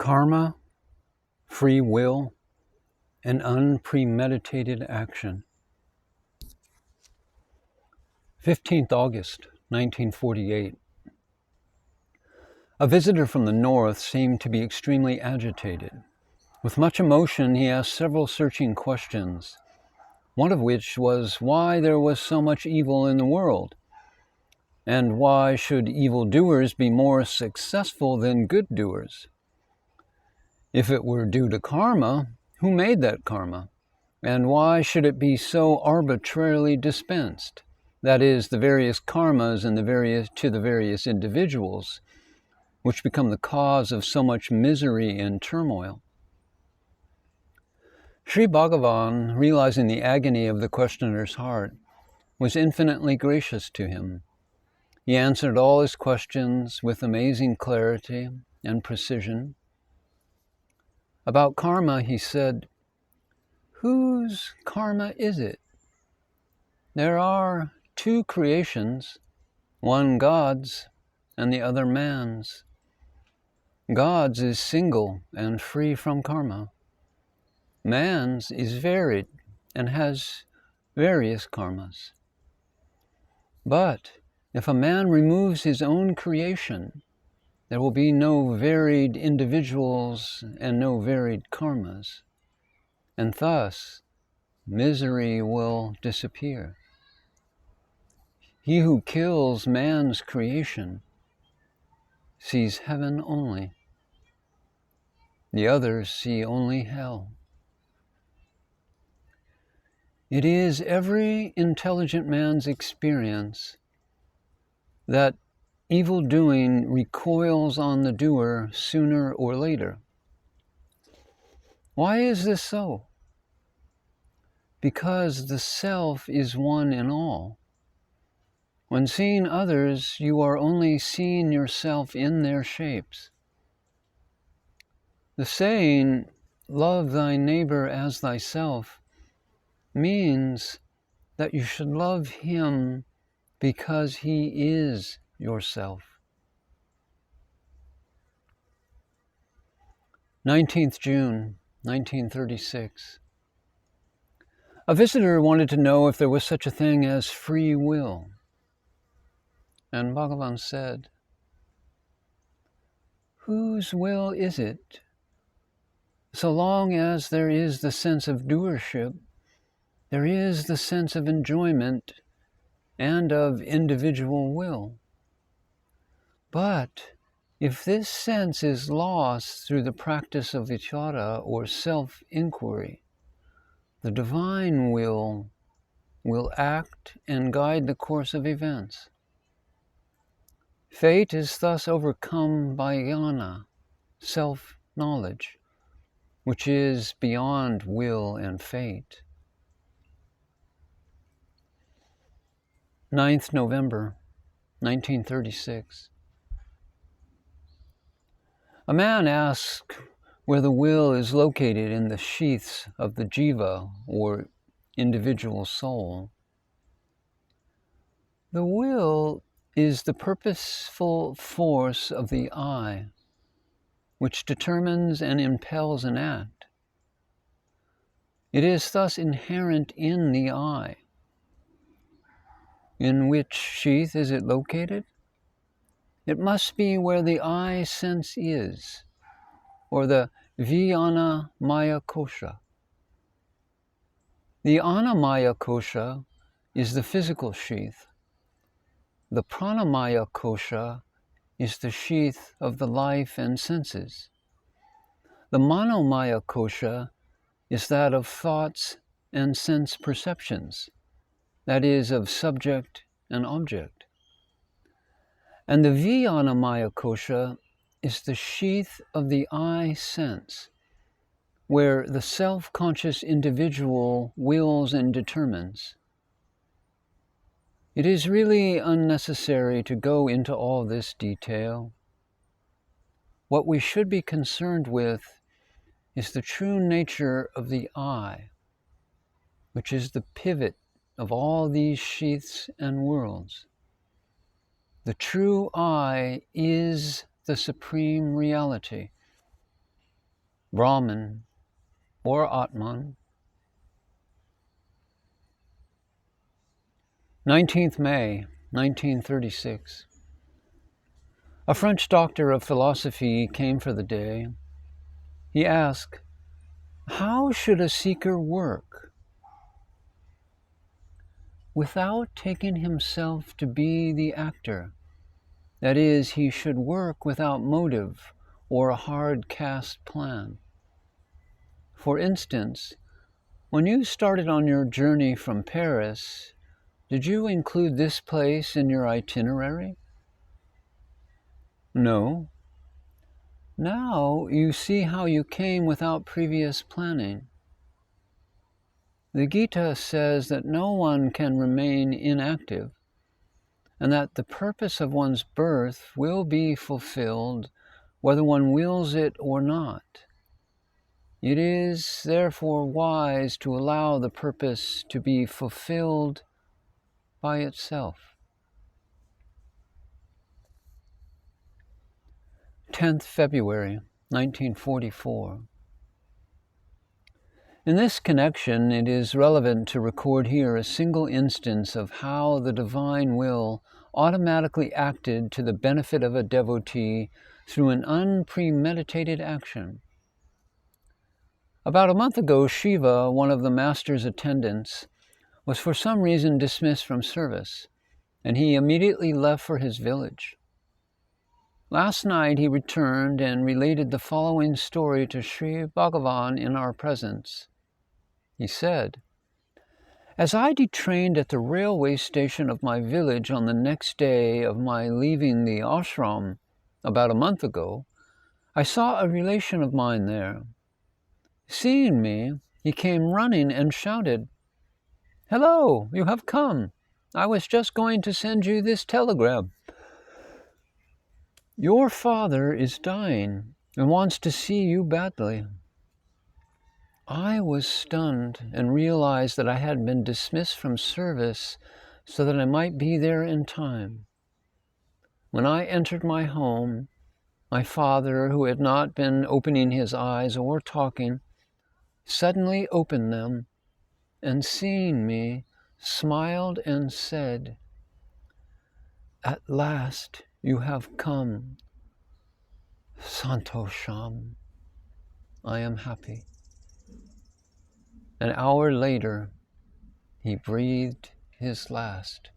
Karma, free will, and unpremeditated action. 15th August, 1948. A visitor from the north seemed to be extremely agitated. With much emotion, he asked several searching questions, one of which was why there was so much evil in the world, and why should evildoers be more successful than good doers? If it were due to karma, who made that karma? And why should it be so arbitrarily dispensed? That is, the various karmas and to the various individuals, which become the cause of so much misery and turmoil. Sri Bhagavan, realizing the agony of the questioner's heart, was infinitely gracious to him. He answered all his questions with amazing clarity and precision. About karma, he said, "Whose karma is it? There are two creations, one God's and the other man's. God's is single and free from karma. Man's is varied and has various karmas. But if a man removes his own creation, there will be no varied individuals and no varied karmas, and thus misery will disappear. He who kills man's creation sees heaven only. The others see only hell." It is every intelligent man's experience that evil doing recoils on the doer sooner or later. Why is this so? Because the self is one in all. When seeing others, you are only seeing yourself in their shapes. The saying, "Love thy neighbor as thyself," means that you should love him because he is yourself. 19th June, 1936. A visitor wanted to know if there was such a thing as free will. And Bhagavan said, "Whose will is it? So long as there is the sense of doership, there is the sense of enjoyment and of individual will. But if this sense is lost through the practice of vichara or self-inquiry, the divine will act and guide the course of events. Fate is thus overcome by jnana, self-knowledge, which is beyond will and fate." 9th November, 1936. A man asked where the will is located in the sheaths of the jiva, or individual soul. The will is the purposeful force of the I, which determines and impels an act. It is thus inherent in the I. In which sheath is it located? It must be where the I sense is, or the Vijnana Maya Kosha. The Annamaya Kosha is the physical sheath. The Pranamaya Kosha is the sheath of the life and senses. The Manomaya Kosha is that of thoughts and sense perceptions, that is, of subject and object. And the Vijnanamaya Kosha is the sheath of the I sense, where the self-conscious individual wills and determines. It is really unnecessary to go into all this detail. What we should be concerned with is the true nature of the I, which is the pivot of all these sheaths and worlds. The true I is the supreme reality, Brahman, or Atman. 19th May, 1936. A French doctor of philosophy came for the day. He asked, "How should a seeker work?" Without taking himself to be the actor. That is, he should work without motive or a hard-cast plan. For instance, when you started on your journey from Paris, did you include this place in your itinerary? No. Now you see how you came without previous planning. The Gita says that no one can remain inactive, and that the purpose of one's birth will be fulfilled whether one wills it or not. It is therefore wise to allow the purpose to be fulfilled by itself. 10th February, 1944. In this connection, it is relevant to record here a single instance of how the divine will automatically acted to the benefit of a devotee through an unpremeditated action. About a month ago, Shiva, one of the master's attendants, was for some reason dismissed from service, and he immediately left for his village. Last night he returned and related the following story to Sri Bhagavan in our presence. He said, "As I detrained at the railway station of my village on the next day of my leaving the ashram about a month ago, I saw a relation of mine there. Seeing me, he came running and shouted, 'Hello, you have come. I was just going to send you this telegram. Your father is dying and wants to see you badly.' I was stunned and realized that I had been dismissed from service so that I might be there in time. When I entered my home, my father, who had not been opening his eyes or talking, suddenly opened them, and seeing me, smiled and said, 'At last you have come. Santosham, I am happy.' An hour later, he breathed his last."